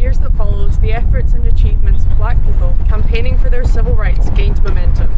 years that followed, the efforts and achievements of black people campaigning for their civil rights gained momentum.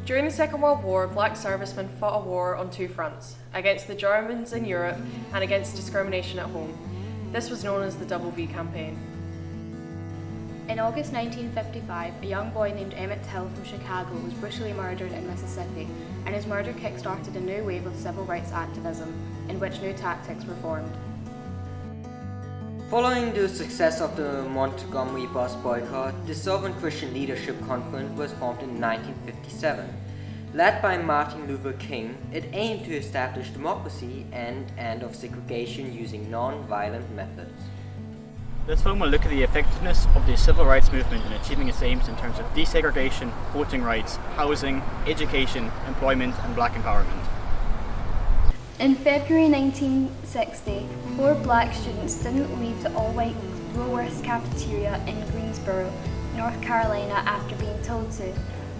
During the Second World War, black servicemen fought a war on two fronts, against the Germans in Europe and against discrimination at home. This was known as the Double V campaign. In August 1955, a young boy named Emmett Till from Chicago was brutally murdered in Mississippi, and his murder kick-started a new wave of civil rights activism, in which new tactics were formed. Following the success of the Montgomery bus boycott, the Southern Christian Leadership Conference was formed in 1957. Led by Martin Luther King, it aimed to establish democracy and end of segregation using non-violent methods. This film will look at the effectiveness of the civil rights movement in achieving its aims in terms of desegregation, voting rights, housing, education, employment and black empowerment. In February 1960, 4 black students didn't leave the all-white Woolworths cafeteria in Greensboro, North Carolina after being told to.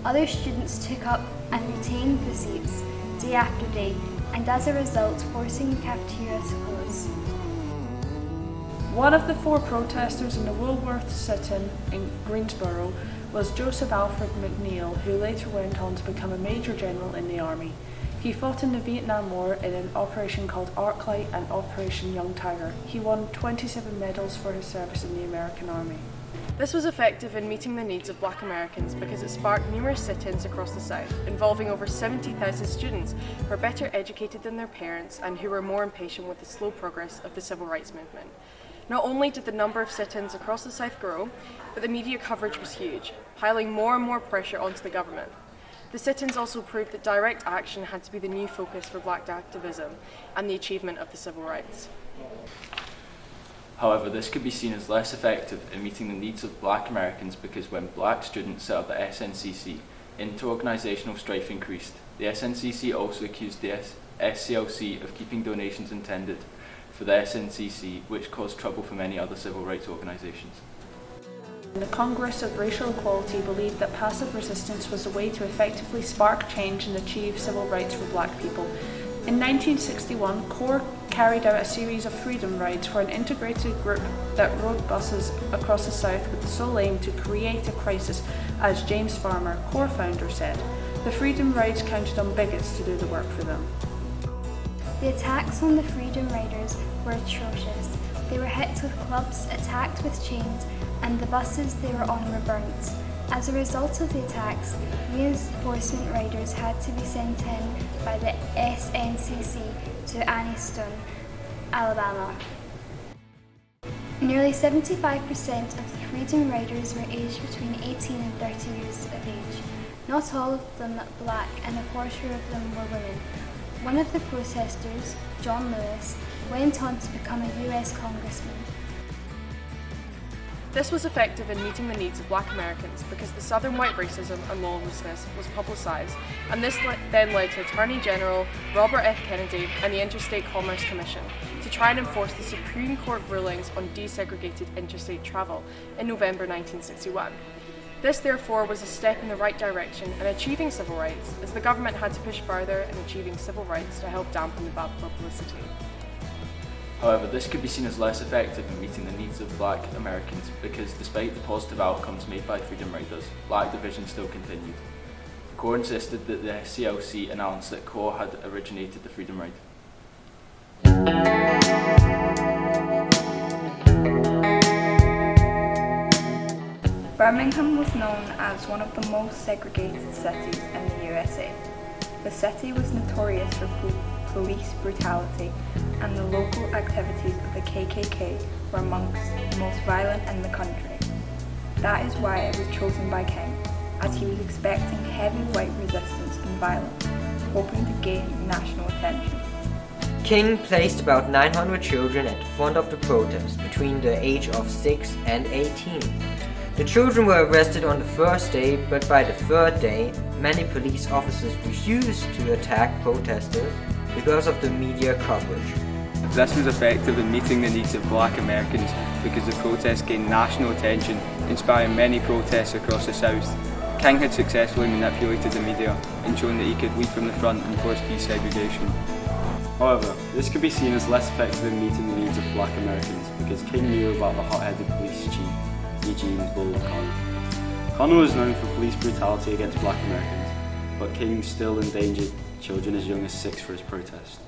Other students took up and retained the seats day after day, and as a result forcing the cafeteria to close. One of the 4 protesters in the Woolworths sit-in in Greensboro was Joseph Alfred McNeil, who later went on to become a Major General in the Army. He fought in the Vietnam War in an operation called Arclight and Operation Young Tiger. He won 27 medals for his service in the American Army. This was effective in meeting the needs of black Americans because it sparked numerous sit-ins across the South, involving over 70,000 students who were better educated than their parents and who were more impatient with the slow progress of the civil rights movement. Not only did the number of sit-ins across the South grow, but the media coverage was huge, piling more and more pressure onto the government. The sit-ins also proved that direct action had to be the new focus for black activism and the achievement of the civil rights. However, this could be seen as less effective in meeting the needs of black Americans because when black students set up the SNCC, inter-organisational strife increased. The SNCC also accused the SCLC of keeping donations intended for the SNCC, which caused trouble for many other civil rights organisations. The Congress of Racial Equality believed that passive resistance was a way to effectively spark change and achieve civil rights for black people. In 1961, CORE carried out a series of freedom rides for an integrated group that rode buses across the South with the sole aim to create a crisis, as James Farmer, CORE founder, said. The freedom rides counted on bigots to do the work for them. The attacks on the Freedom Riders were atrocious. They were hit with clubs, attacked with chains, and the buses they were on were burnt. As a result of the attacks, reinforcement riders had to be sent in by the SNCC to Anniston, Alabama. Nearly 75% of the Freedom Riders were aged between 18 and 30 years of age. Not all of them black, and a quarter of them were women. One of the protesters, John Lewis, went on to become a US congressman. This was effective in meeting the needs of black Americans because the Southern white racism and lawlessness was publicised, and this then led to Attorney General Robert F. Kennedy and the Interstate Commerce Commission to try and enforce the Supreme Court rulings on desegregated interstate travel in November 1961. This therefore was a step in the right direction in achieving civil rights, as the government had to push further in achieving civil rights to help dampen the bad publicity. However, this could be seen as less effective in meeting the needs of black Americans because despite the positive outcomes made by Freedom Riders, black division still continued. CORE insisted that the SCLC announced that CORE had originated the Freedom Ride. Birmingham was known as one of the most segregated cities in the USA. The city was notorious for police brutality, and the local activities of the KKK were amongst the most violent in the country. That is why it was chosen by King, as he was expecting heavy white resistance and violence, hoping to gain national attention. King placed about 900 children at the front of the protest between the age of 6 and 18. The children were arrested on the first day, but by the third day, many police officers refused to attack protesters because of the media coverage. This was effective in meeting the needs of black Americans because the protests gained national attention, inspiring many protests across the South. King had successfully manipulated the media and shown that he could lead from the front and force desegregation. However, this could be seen as less effective in meeting the needs of black Americans because King knew about the hot-headed police chief, Eugene Bull Connor. Connor was known for police brutality against black Americans, but King still endangered children as young as 6 for his protest.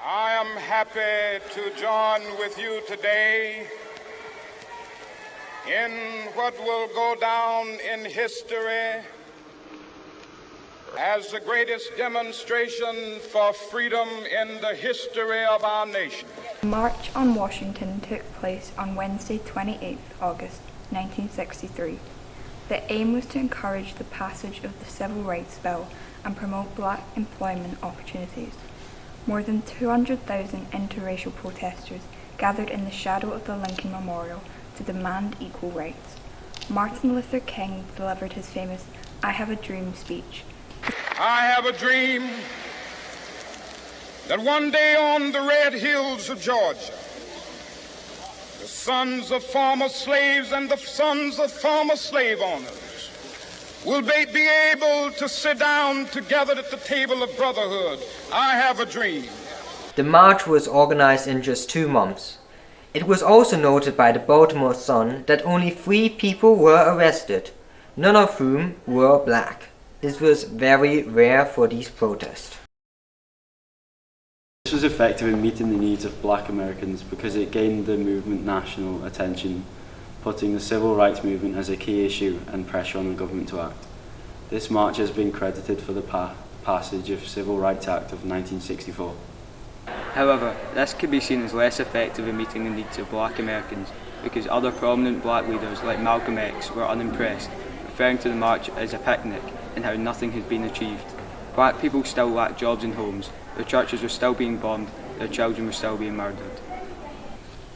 I am happy to join with you today in what will go down in history as the greatest demonstration for freedom in the history of our nation. The March on Washington took place on Wednesday, 28 August 1963. The aim was to encourage the passage of the Civil Rights Bill and promote black employment opportunities. More than 200,000 interracial protesters gathered in the shadow of the Lincoln Memorial to demand equal rights. Martin Luther King delivered his famous "I Have a Dream" speech. I have a dream that one day on the red hills of Georgia, the sons of former slaves and the sons of former slave owners will be able to sit down together at the table of brotherhood. I have a dream. The march was organized in just 2 months. It was also noted by the Baltimore Sun that only 3 people were arrested, none of whom were black. This was very rare for these protests. This was effective in meeting the needs of black Americans because it gained the movement national attention, putting the civil rights movement as a key issue and pressure on the government to act. This march has been credited for the passage of Civil Rights Act of 1964. However, this could be seen as less effective in meeting the needs of black Americans because other prominent black leaders like Malcolm X were unimpressed, referring to the march as a picnic and how nothing had been achieved. Black people still lacked jobs and homes, their churches were still being bombed, their children were still being murdered.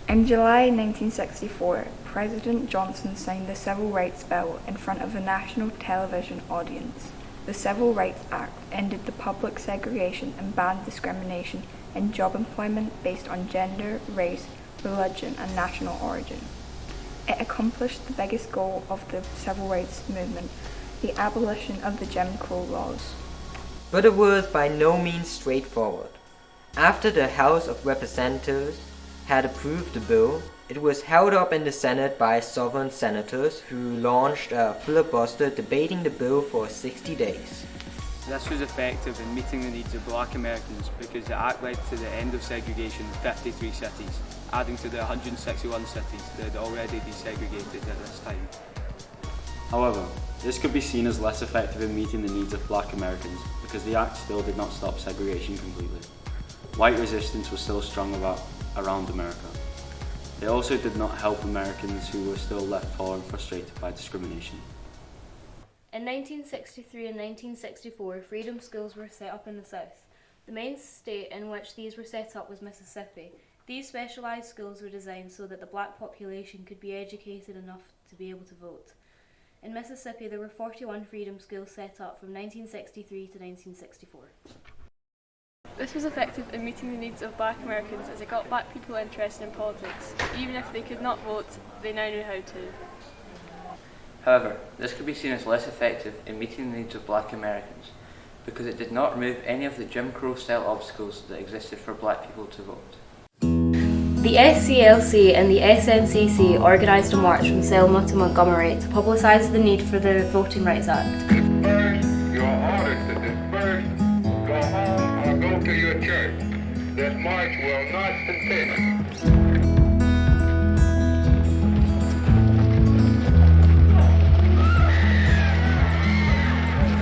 In July 1964, President Johnson signed the Civil Rights Bill in front of a national television audience. The Civil Rights Act ended the public segregation and banned discrimination in job employment based on gender, race, religion, and national origin. It accomplished the biggest goal of the civil rights movement, the abolition of the Jim Crow laws. But it was by no means straightforward. After the House of Representatives had approved the bill, it was held up in the Senate by Southern senators who launched a filibuster debating the bill for 60 days. This was effective in meeting the needs of black Americans because the act led to the end of segregation in 53 cities, adding to the 161 cities that had already desegregated at this time. However, this could be seen as less effective in meeting the needs of black Americans because the act still did not stop segregation completely. White resistance was still strong around America. It also did not help Americans who were still left poor and frustrated by discrimination. In 1963 and 1964, freedom schools were set up in the South. The main state in which these were set up was Mississippi. These specialised schools were designed so that the black population could be educated enough to be able to vote. In Mississippi, there were 41 freedom schools set up from 1963 to 1964. This was effective in meeting the needs of black Americans as it got black people interested in politics. Even if they could not vote, they now knew how to. However, this could be seen as less effective in meeting the needs of black Americans because it did not remove any of the Jim Crow style obstacles that existed for black people to vote. The SCLC and the SNCC organised a march from Selma to Montgomery to publicise the need for the Voting Rights Act. Disperse, your orders to disperse, go home or go to your church. This march will not continue.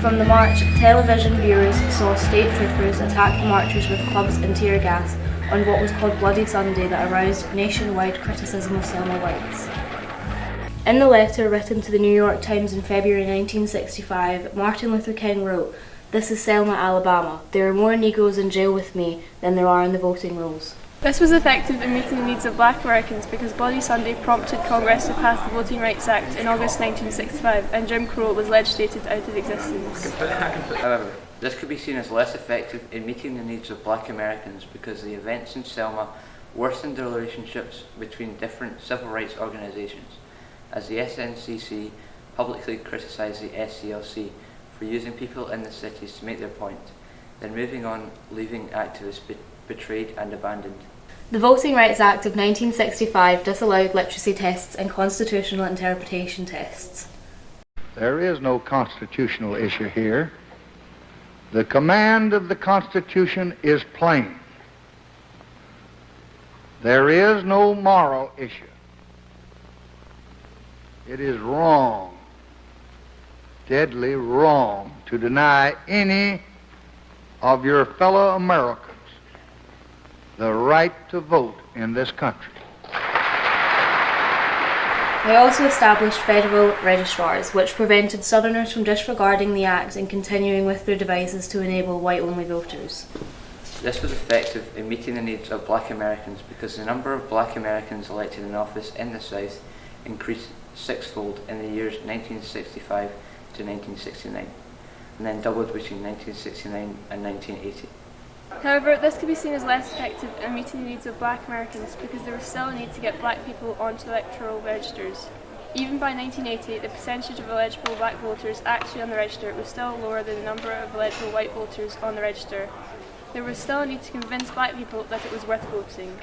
From the march, television viewers saw state troopers attack the marchers with clubs and tear gas on what was called Bloody Sunday that aroused nationwide criticism of Selma whites. In the letter written to the New York Times in February 1965, Martin Luther King wrote, "This is Selma, Alabama. There are more Negroes in jail with me than there are in the voting rolls." This was effective in meeting the needs of black Americans because Bloody Sunday prompted Congress to pass the Voting Rights Act in August 1965 and Jim Crow was legislated out of existence. However, this could be seen as less effective in meeting the needs of black Americans because the events in Selma worsened the relationships between different civil rights organisations, as the SNCC publicly criticised the SCLC for using people in the cities to make their point. then moving on, leaving activists betrayed and abandoned. The Voting Rights Act of 1965 disallowed literacy tests and constitutional interpretation tests. There is no constitutional issue here. The command of the Constitution is plain. There is no moral issue. It is wrong, deadly wrong, to deny any of your fellow Americans the right to vote in this country. They also established federal registrars, which prevented Southerners from disregarding the Act and continuing with their devices to enable white-only voters. This was effective in meeting the needs of black Americans because the number of black Americans elected in office in the South increased sixfold in the years 1965 to 1969, and then doubled between 1969 and 1980. However, this could be seen as less effective in meeting the needs of black Americans because there was still a need to get black people onto electoral registers. Even by 1980, the percentage of eligible black voters actually on the register was still lower than the number of eligible white voters on the register. There was still a need to convince black people that it was worth voting.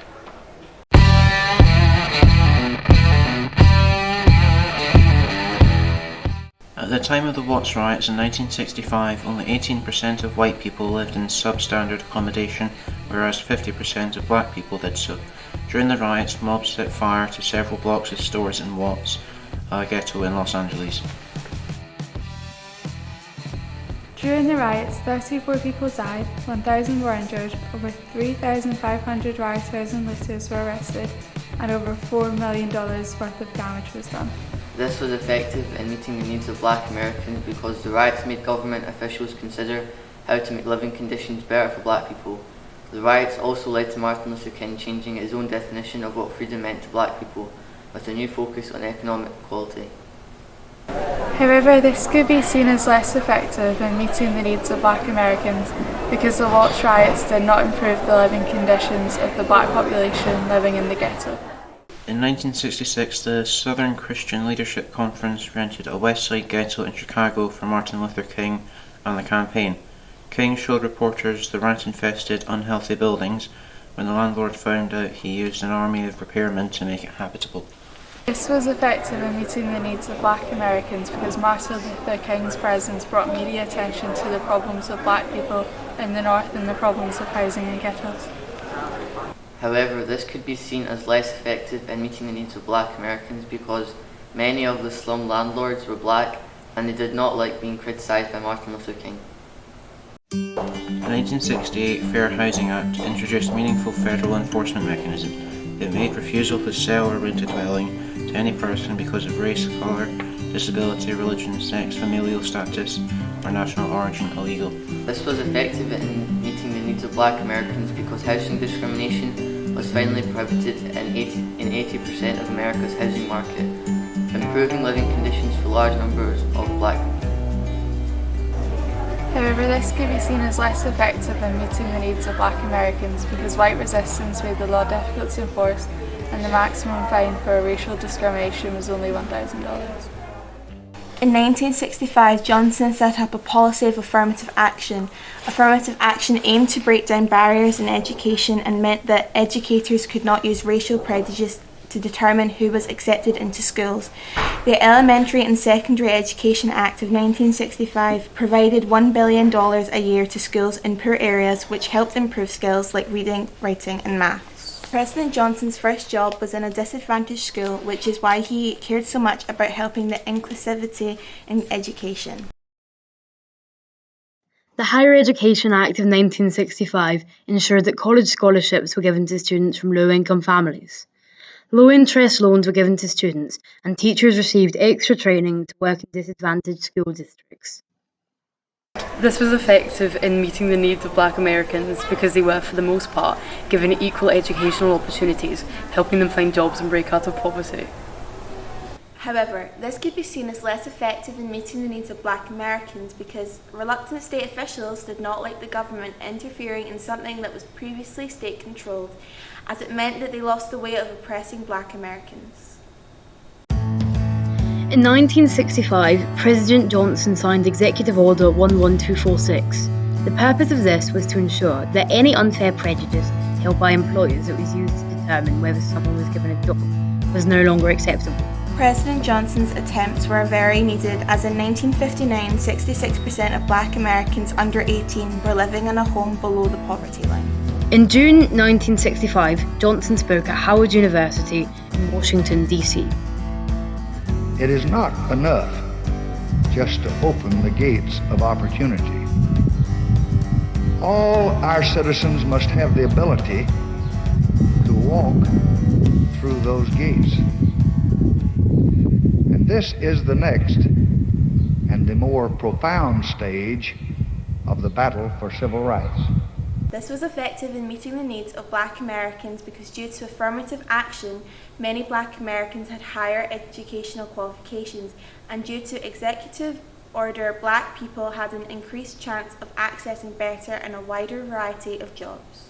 At the time of the Watts riots in 1965, only 18% of white people lived in substandard accommodation, whereas 50% of black people did so. During the riots, mobs set fire to several blocks of stores in Watts, a ghetto in Los Angeles. During the riots, 34 people died, 1,000 were injured, over 3,500 rioters and looters were arrested, and over $4 million worth of damage was done. This was effective in meeting the needs of black Americans because the riots made government officials consider how to make living conditions better for black people. The riots also led to Martin Luther King changing his own definition of what freedom meant to black people, with a new focus on economic equality. However, this could be seen as less effective in meeting the needs of black Americans because the Watts riots did not improve the living conditions of the black population living in the ghetto. In 1966, the Southern Christian Leadership Conference rented a West Side ghetto in Chicago for Martin Luther King and the campaign. King showed reporters the rat-infested, unhealthy buildings. When the landlord found out, he used an army of repairmen to make it habitable. This was effective in meeting the needs of black Americans because Martin Luther King's presence brought media attention to the problems of black people in the North and the problems of housing in ghettos. However, this could be seen as less effective in meeting the needs of black Americans because many of the slum landlords were black and they did not like being criticised by Martin Luther King. The 1968 Fair Housing Act introduced meaningful federal enforcement mechanism. It made refusal to sell or rent a dwelling to any person because of race, colour, disability, religion, sex, familial status, or national origin illegal. This was effective in meeting the needs of black Americans because housing discrimination was finally prohibited in 80% of America's housing market, improving living conditions for large numbers of black people. However, this could be seen as less effective in meeting the needs of black Americans because white resistance made the law difficult to enforce and the maximum fine for racial discrimination was only $1,000. In 1965, Johnson set up a policy of affirmative action. Affirmative action aimed to break down barriers in education and meant that educators could not use racial prejudice to determine who was accepted into schools. The Elementary and Secondary Education Act of 1965 provided $1 billion a year to schools in poor areas, which helped improve skills like reading, writing and math. President Johnson's first job was in a disadvantaged school, which is why he cared so much about helping the inclusivity in education. The Higher Education Act of 1965 ensured that college scholarships were given to students from low-income families. Low-interest loans were given to students, and teachers received extra training to work in disadvantaged school districts. This was effective in meeting the needs of black Americans because they were, for the most part, given equal educational opportunities, helping them find jobs and break out of poverty. However, this could be seen as less effective in meeting the needs of black Americans because reluctant state officials did not like the government interfering in something that was previously state-controlled, as it meant that they lost the way of oppressing black Americans. In 1965, President Johnson signed Executive Order 11246. The purpose of this was to ensure that any unfair prejudice held by employers that was used to determine whether someone was given a job was no longer acceptable. President Johnson's attempts were very needed, as in 1959, 66% of black Americans under 18 were living in a home below the poverty line. In June 1965, Johnson spoke at Howard University in Washington, D.C. It is not enough just to open the gates of opportunity. All our citizens must have the ability to walk through those gates. And this is the next and the more profound stage of the battle for civil rights. This was effective in meeting the needs of black Americans because due to affirmative action, many black Americans had higher educational qualifications, and due to executive order, black people had an increased chance of accessing better and a wider variety of jobs.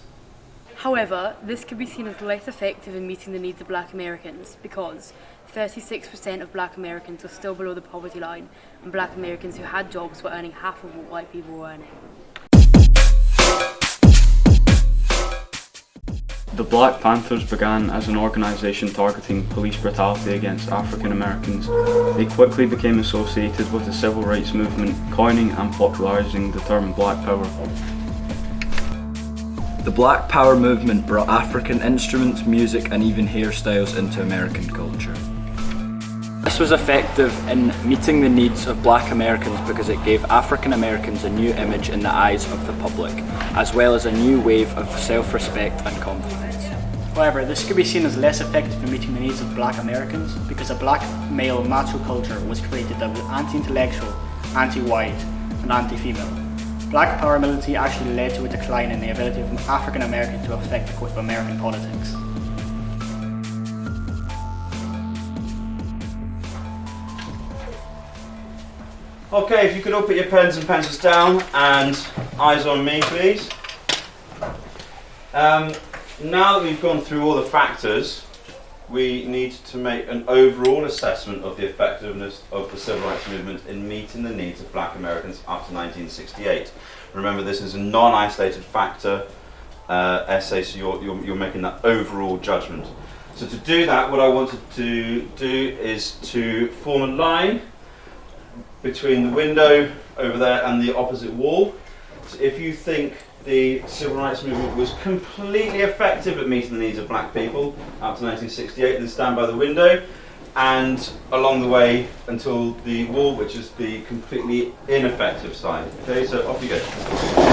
However, this could be seen as less effective in meeting the needs of black Americans because 36% of black Americans were still below the poverty line, and black Americans who had jobs were earning half of what white people were earning. The Black Panthers began as an organisation targeting police brutality against African Americans. They quickly became associated with the civil rights movement, coining and popularising the term Black Power. The Black Power movement brought African instruments, music and even hairstyles into American culture. This was effective in meeting the needs of black Americans because it gave African Americans a new image in the eyes of the public, as well as a new wave of self-respect and confidence. However, this could be seen as less effective in meeting the needs of black Americans because a black male macho culture was created that was anti-intellectual, anti-white and anti-female. Black power militancy actually led to a decline in the ability of African Americans to affect the course of American politics. Okay, if you could all put your pens and pencils down and eyes on me, please. Now that we've gone through all the factors, we need to make an overall assessment of the effectiveness of the civil rights movement in meeting the needs of black Americans up to 1968. Remember, this is a non-isolated factor essay, so you're making that overall judgment. So to do that, what I wanted to do is to form a line between the window over there and the opposite wall. So if you think the civil rights movement was completely effective at meeting the needs of black people up to 1968, then stand by the window and along the way until the wall, which is the completely ineffective side. Okay, so off you go.